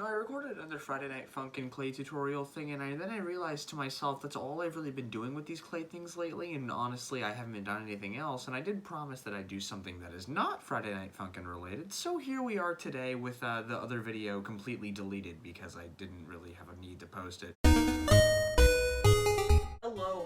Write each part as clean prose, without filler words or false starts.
I recorded another Friday Night Funkin' clay tutorial thing, and then I realized to myself that's all I've really been doing with these clay things lately, and honestly I haven't been done anything else, and I did promise that I'd do something that is not Friday Night Funkin' related, so here we are today with the other video completely deleted because I didn't really have a need to post it.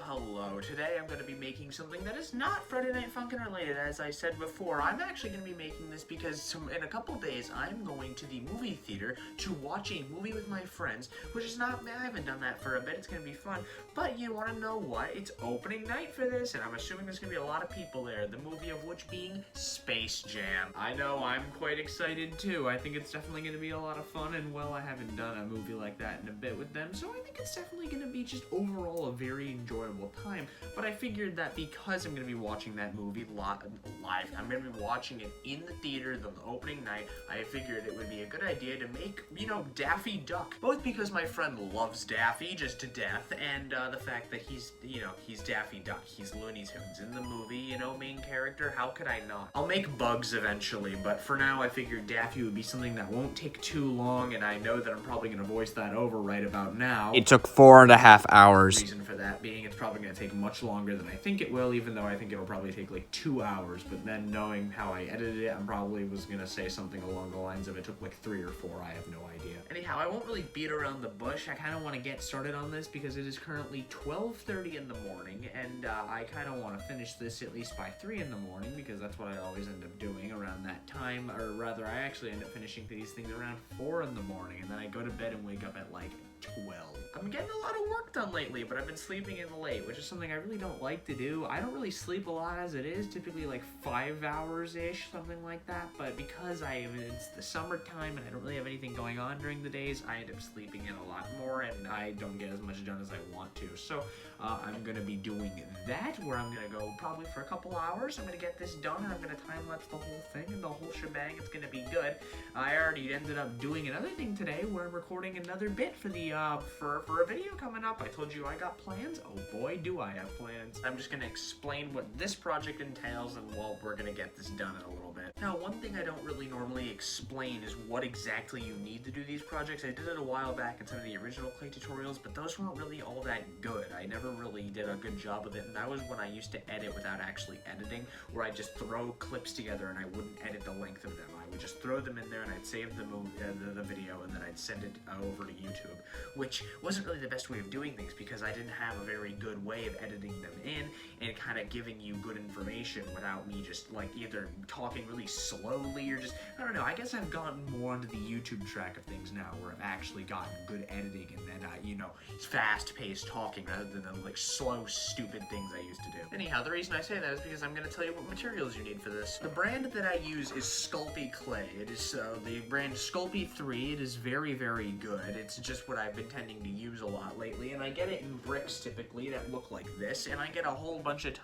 Hello. Today I'm going to be making something that is not Friday Night Funkin' related. As I said before, I'm actually going to be making this because in a couple days I'm going to the movie theater to watch a movie with my friends, which is not, I haven't done that for a bit, it's going to be fun. But you want to know what? It's opening night for this, and I'm assuming there's going to be a lot of people there, the movie of which being Space Jam. I know, I'm quite excited too. I think it's definitely going to be a lot of fun, and well, I haven't done a movie like that in a bit with them, so I think it's definitely going to be just overall a very enjoyable time. But I figured that because I'm going to be watching that movie live, I'm going to be watching it in the theater the opening night, I figured it would be a good idea to make, Daffy Duck. Both because my friend loves Daffy just to death, and the fact that he's Daffy Duck. He's Looney Tunes in the movie, main character. How could I not? I'll make Bugs eventually, but for now I figured Daffy would be something that won't take too long, and I know that I'm probably going to voice that over right about now. It took 4.5 hours. The reason for that being it's probably going to take much longer than I think it will, even though I think it'll probably take like 2 hours, but then knowing how I edited it, I probably was going to say something along the lines of it took like 3 or 4, I have no idea. Anyhow, I won't really beat around the bush. I kind of want to get started on this because it is currently 12:30 in the morning, and I kind of want to finish this at least by 3 in the morning because that's what I always end up doing around that time, or rather I actually end up finishing these things around 4 in the morning, and then I go to bed and wake up at like 12. I'm getting a lot of work done lately, but I've been sleeping in late, which is something I really don't like to do. I don't really sleep a lot as it is, typically like 5 hours-ish, something like that, but because it's the summertime and I don't really have anything going on during the days, I end up sleeping in a lot more, and I don't get as much done as I want to. So I'm going to be doing that, where I'm going to go probably for a couple hours. I'm going to get this done, and I'm going to time-lapse the whole thing, and the whole shebang. It's going to be good. I already ended up doing another thing today, where I'm recording another bit for the for a video coming up. I told you I got plans. Oh boy, do I have plans. I'm just going to explain what this project entails, and well, we're going to get this done in a little bit. Now, one thing I don't really normally explain is what exactly you need to do these projects. I did it a while back in some of the original clay tutorials, but those weren't really all that good. I never really did a good job of it, and that was when I used to edit without actually editing, where I'd just throw clips together and I wouldn't edit the length of them. I would just throw them in there and I'd save the video, and then I'd send it over to YouTube, which wasn't really the best way of doing things because I didn't have a very good way of editing them in and kind of giving you good information without me just like either talking really slowly or just, I don't know, I guess I've gotten more onto the YouTube track of things now where I've actually gotten good editing and then, fast-paced talking rather than the like slow, stupid things I used to do. Anyhow, the reason I say that is because I'm going to tell you what materials you need for this. The brand that I use is Sculpey Clay. It is the brand Sculpey 3. It is very, very good. It's just what I've been tending to use a lot lately, and I get it in bricks typically that look like this, and I get a whole bunch of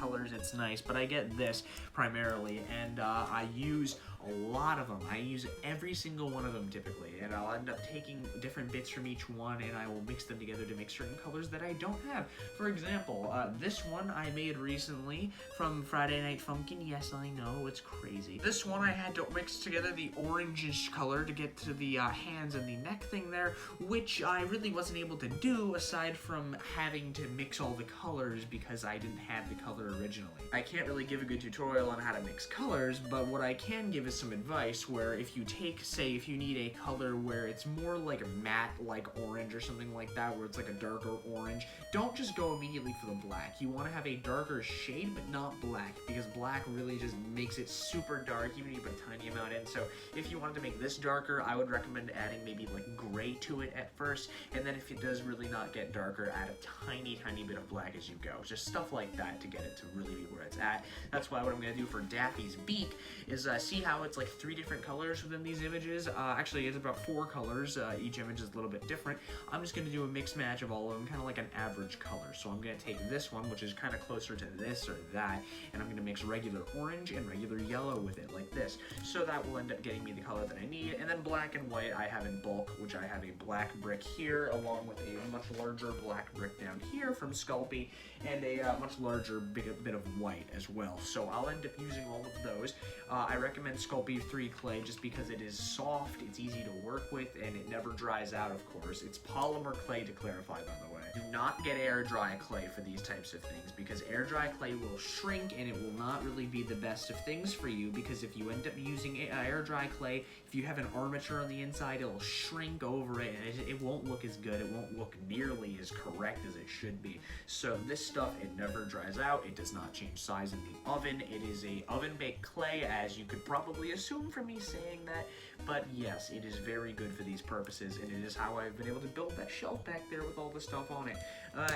colors. It's nice, but I get this primarily, and I use a lot of them. I use every single one of them typically, and I'll end up taking different bits from each one and I will mix them together to make certain colors that I don't have. For example, this one I made recently from Friday Night Funkin'. Yes, I know, it's crazy. This one I had to mix together the orangish color to get to the hands and the neck thing there, which I really wasn't able to do aside from having to mix all the colors because I didn't have the color originally. I can't really give a good tutorial on how to mix colors, but what I can give is some advice where if you take, say, if you need a color where it's more like a matte, like orange or something like that, where it's like a darker orange, don't just go immediately for the black. You want to have a darker shade, but not black, because black really just makes it super dark, even if you put a tiny amount in. So if you wanted to make this darker, I would recommend adding maybe like gray to it at first, and then if it does really not get darker, add a tiny, tiny bit of black as you go. Just stuff like that to get it to really be where it's at. That's why what I'm going to do for Daffy's beak is see how it's like 3 different colors within these images. Actually, it's about 4 colors. Each image is a little bit different. I'm just going to do a mix match of all of them, kind of like an average color. So I'm going to take this one, which is kind of closer to this or that, and I'm going to mix regular orange and regular yellow with it, like this. So that will end up getting me the color that I need. And then black and white I have in bulk, which I have a black brick here, along with a much larger black brick down here from Sculpey, and a much larger bit of white as well. So I'll end up using all of those. I recommend Sculpey 3 clay just because it is soft, it's easy to work with, and it never dries out, of course. It's polymer clay, to clarify, by the way. Do not get air dry clay for these types of things, because air dry clay will shrink and it will not really be the best of things for you, because if you end up using air dry clay, if you have an armature on the inside, it'll shrink over it and it won't look as good. It won't look nearly as correct as it should be. So this stuff, it never dries out. It does not change size in the oven. It is a oven baked clay, as you could probably assume from me saying that. But yes, it is very good for these purposes, and it is how I've been able to build that shelf back there with all the stuff on it.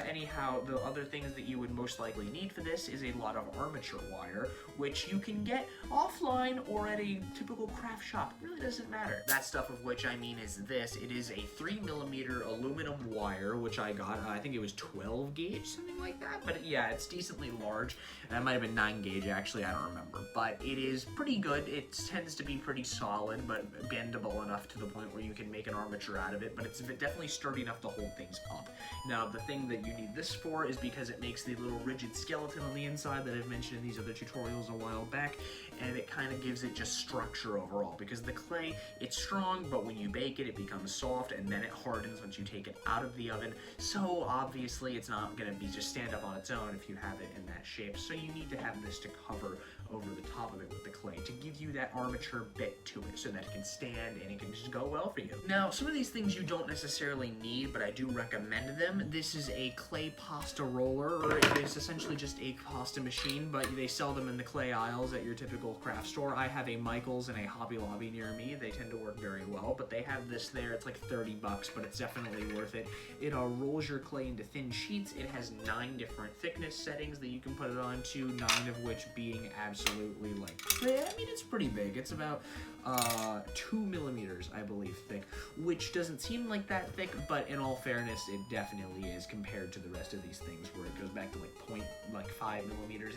Anyhow, the other things that you would most likely need for this is a lot of armature wire, which you can get offline or at a typical craft shop. It really doesn't matter. That stuff of which I mean is this. It is a 3mm aluminum wire, which I got, I think it was 12 gauge, something like that. But yeah, it's decently large. It might have been 9 gauge, actually, I don't remember. But it is pretty good. It tends to be pretty solid, but bendable enough to the point where you can make an armature out of it. But it's definitely sturdy enough to hold things up. Now, the thing that you need this for is because it makes the little rigid skeleton on the inside that I've mentioned in these other tutorials a while back, and it kind of gives it just structure overall, because the clay, it's strong, but when you bake it, it becomes soft, and then it hardens once you take it out of the oven. So obviously it's not going to be just stand up on its own if you have it in that shape, so you need to have this to cover over the top of it with the clay to give you that armature bit to it so that it can stand and it can just go well for you. Now, some of these things you don't necessarily need, but I do recommend them. This is a clay pasta roller, or it is essentially just a pasta machine, but they sell them in the clay aisles at your typical craft store. I have a Michael's and a Hobby Lobby near me. They tend to work very well, but they have this there. It's like 30 bucks, but it's definitely worth it. It rolls your clay into thin sheets. It has 9 different thickness settings that you can put it on to, 9 of which being absolutely like, I mean, it's pretty big. It's about 2 millimeters, I believe, thick, which doesn't seem like that thick, but in all fairness, it definitely is compared to the rest of these things, where it goes back to like 5 millimeters.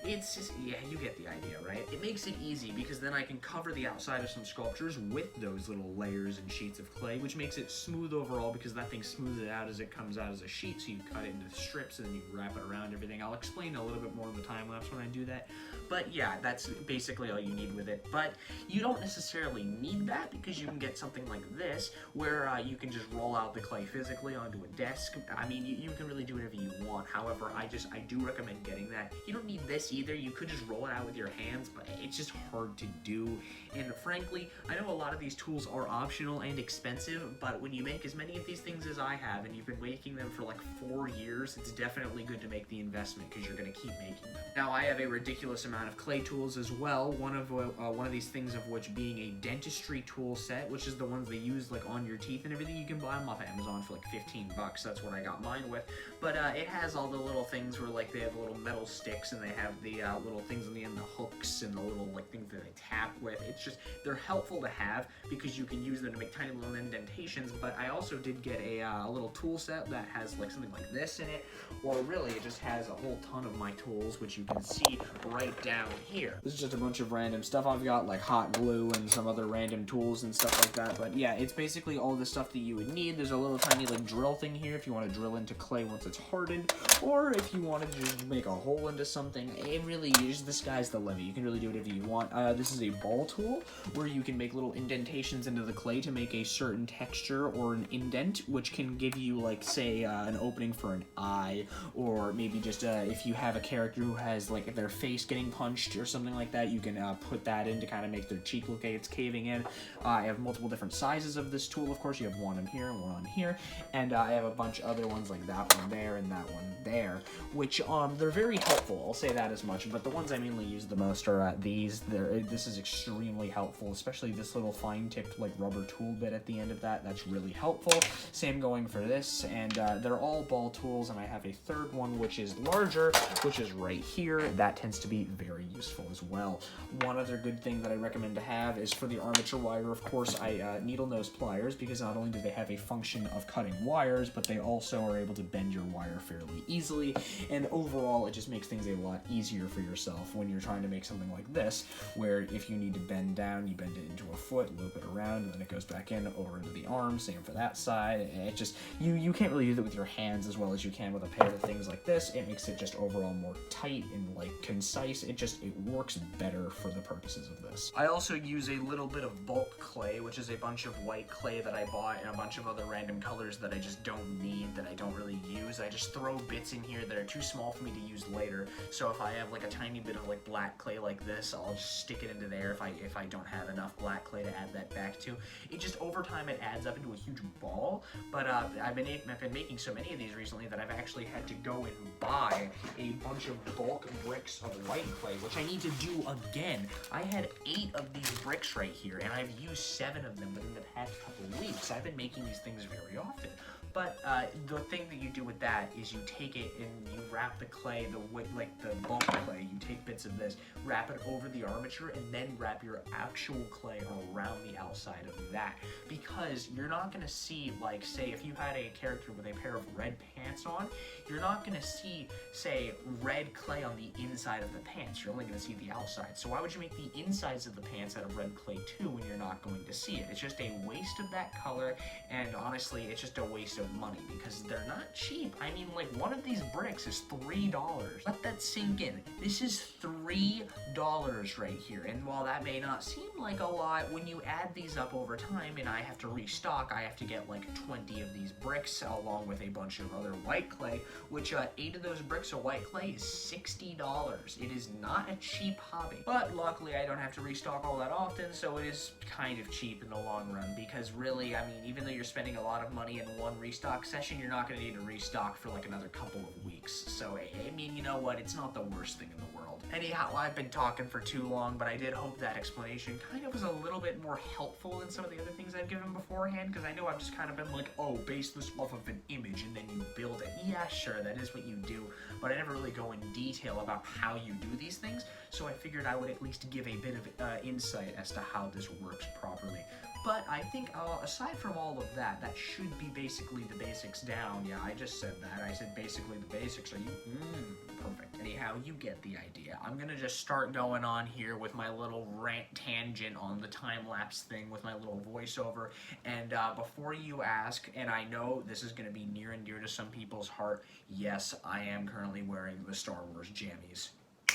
It's just, yeah, you get the idea, right? It makes it easy because then I can cover the outside of some sculptures with those little layers and sheets of clay, which makes it smooth overall, because that thing smooths it out as it comes out as a sheet, so you cut it into strips and then you wrap it around everything. I'll explain a little bit more in the time lapse when I do that, but yeah, that's basically all you need with it. But you don't necessarily need that, because you can get something like this, where you can just roll out the clay physically onto a desk. I mean, you can really do whatever you want. However, I do recommend getting that. You don't need this either. You could just roll it out with your hands, but it's just hard to do. And frankly, I know a lot of these tools are optional and expensive, but when you make as many of these things as I have, and you've been making them for like 4 years, it's definitely good to make the investment, because you're going to keep making them. Now, I have a ridiculous amount of clay tools as well. One of these things of which being a dentistry tool set, which is the ones they use like on your teeth and everything. You can buy them off Amazon for like 15 bucks. That's what I got mine with. But it has all the little things where like they have the little metal sticks, and they have the little things on the end, the hooks, and the little like things that they tap with. It's just, they're helpful to have because you can use them to make tiny little indentations. But I also did get a little tool set that has like something like this in it, or really it just has a whole ton of my tools, which you can see right down here. This is just a bunch of random stuff I've got, like hot glue and some other random tools and stuff like that. But yeah, it's basically all the stuff that you would need. There's a little tiny like drill thing here if you want to drill into clay once it's hardened, or if you wanted to just make a hole into something. It really is, the sky's the limit. You can really do whatever you want. This is a ball tool where you can make little indentations into the clay to make a certain texture or an indent, which can give you like, say, an opening for an eye, or maybe just if you have a character who has like their face getting punched or something like that, you can put that in to kind of make their cheek look like it's caving in. I have multiple different sizes of this tool. Of course, you have one in here and one on here, and I have a bunch of other ones like that one there and that one there, which they're very helpful. I'll say that as much. But the ones I mainly use the most are these. This is extremely helpful, especially this little fine-tipped like rubber tool bit at the end of that. That's really helpful. Same going for this, and they're all ball tools. And I have a third one which is larger, which is right here. That tends to be very useful as well. One other good thing that I recommend to have have is for the armature wire, of course, I needle nose pliers, because not only do they have a function of cutting wires, but they also are able to bend your wire fairly easily, and overall it just makes things a lot easier for yourself when you're trying to make something like this, where if you need to bend down, you bend it into a foot, loop it around, and then it goes back in over into the arm. Same for that side. And it just, you can't really do that with your hands as well as you can with a pair of things like this. It makes it just overall more tight and like concise. It works better for the purposes of this. I also use a little bit of bulk clay, which is a bunch of white clay that I bought and a bunch of other random colors that I just don't need, that I don't really use. I just throw bits in here that are too small for me to use later. So if I have like a tiny bit of like black clay like this, I'll just stick it into there if I don't have enough black clay to add that back to. It just, over time, it adds up into a huge ball. But I've been making so many of these recently that I've actually had to go and buy a bunch of bulk bricks of white clay, which I need to do again. I had 8 of these bricks right here, and I've used 7 of them within the past couple of weeks. I've been making these things very often. But the thing that you do with that is you take it and you wrap the clay, like the bulk clay, you take bits of this, wrap it over the armature, and then wrap your actual clay around the outside of that. Because you're not going to see, like, say, if you had a character with a pair of red pants on, you're not going to see, say, red clay on the inside of the pants. You're only going to see the outside. So why would you make the insides of the pants out of red clay too when you're not going to see it? It's just a waste of that color, and honestly, it's just a waste of money because they're not cheap. I mean, like, one of these bricks is $3. Let that sink in. This is $3 right here, and while that may not seem like a lot, when you add these up over time and I have to restock, I have to get like 20 of these bricks along with a bunch of other white clay, which 8 of those bricks of white clay is $60. It is not a cheap hobby, but luckily I don't have to restock all that often, so it is kind of cheap in the long run, because really, I mean, even though you're spending a lot of money in one restock session, you're not going to need to restock for like another couple of weeks. So I mean, you know what, it's not the worst thing in the world. Anyhow, I've been talking for too long, but I did hope that explanation kind of was a little bit more helpful than some of the other things I've given beforehand, because I know I've just kind of been like, oh, base this off of an image and then you build it. Yeah, sure, that is what you do, but I never really go in detail about how you do these things, so I figured I would at least give a bit of insight as to how this works properly. But I think, aside from all of that, that should be basically the basics down. Yeah, I just said that. I said basically the basics. Are you? Perfect. Anyhow, you get the idea. I'm gonna just start going on here with my little rant tangent on the time-lapse thing with my little voiceover. And before you ask, and I know this is gonna be near and dear to some people's heart, yes, I am currently wearing the Star Wars jammies.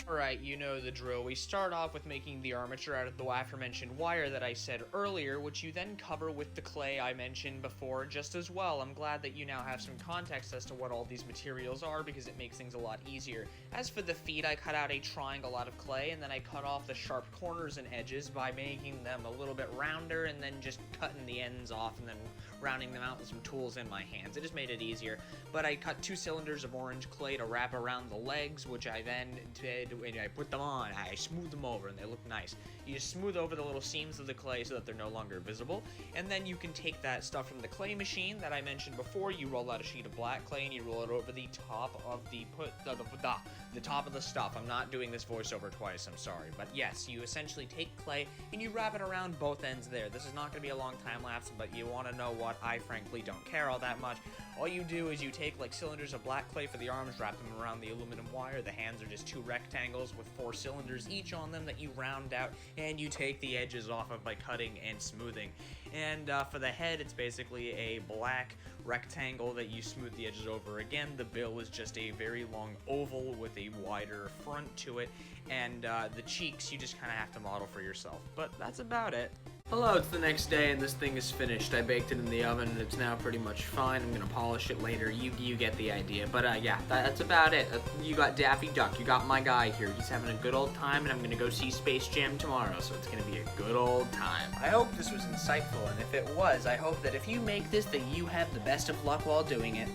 Alright, you know the drill. We start off with making the armature out of the aforementioned wire that I said earlier, which you then cover with the clay I mentioned before just as well. I'm glad that you now have some context as to what all these materials are, because it makes things a lot easier. As for the feet, I cut out a triangle out of clay, and then I cut off the sharp corners and edges by making them a little bit rounder, and then just cutting the ends off, and then rounding them out with some tools in my hands. It just made it easier. But I cut 2 cylinders of orange clay to wrap around the legs, which I then did when I put them on. I smoothed them over and they look nice. You just smooth over the little seams of the clay so that they're no longer visible, and then you can take that stuff from the clay machine that I mentioned before. You roll out a sheet of black clay and you roll it over the top of the top of the stuff. I'm not doing this voiceover twice, I'm sorry, but yes, you essentially take clay and you wrap it around both ends there. This is not going to be a long time lapse, but you want to know what? I frankly don't care all that much. All you do is you take like cylinders of black clay for the arms, wrap them around the aluminum wire. The hands are just 2 rectangles with 4 cylinders each on them that you round out, and you take the edges off of by cutting and smoothing. And for the head, it's basically a black rectangle that you smooth the edges over again. The bill is just a very long oval with a wider front to it, and the cheeks you just kind of have to model for yourself. But that's about it. Hello, it's the next day and this thing is finished. I baked it in the oven and it's now pretty much fine. I'm gonna polish it later. You get the idea. But yeah, that's about it. You got Daffy Duck. You got my guy here. He's having a good old time, and I'm gonna go see Space Jam tomorrow, so it's gonna be a good old time. I hope this was insightful, and if it was, I hope that if you make this, that you have the best of luck while doing it.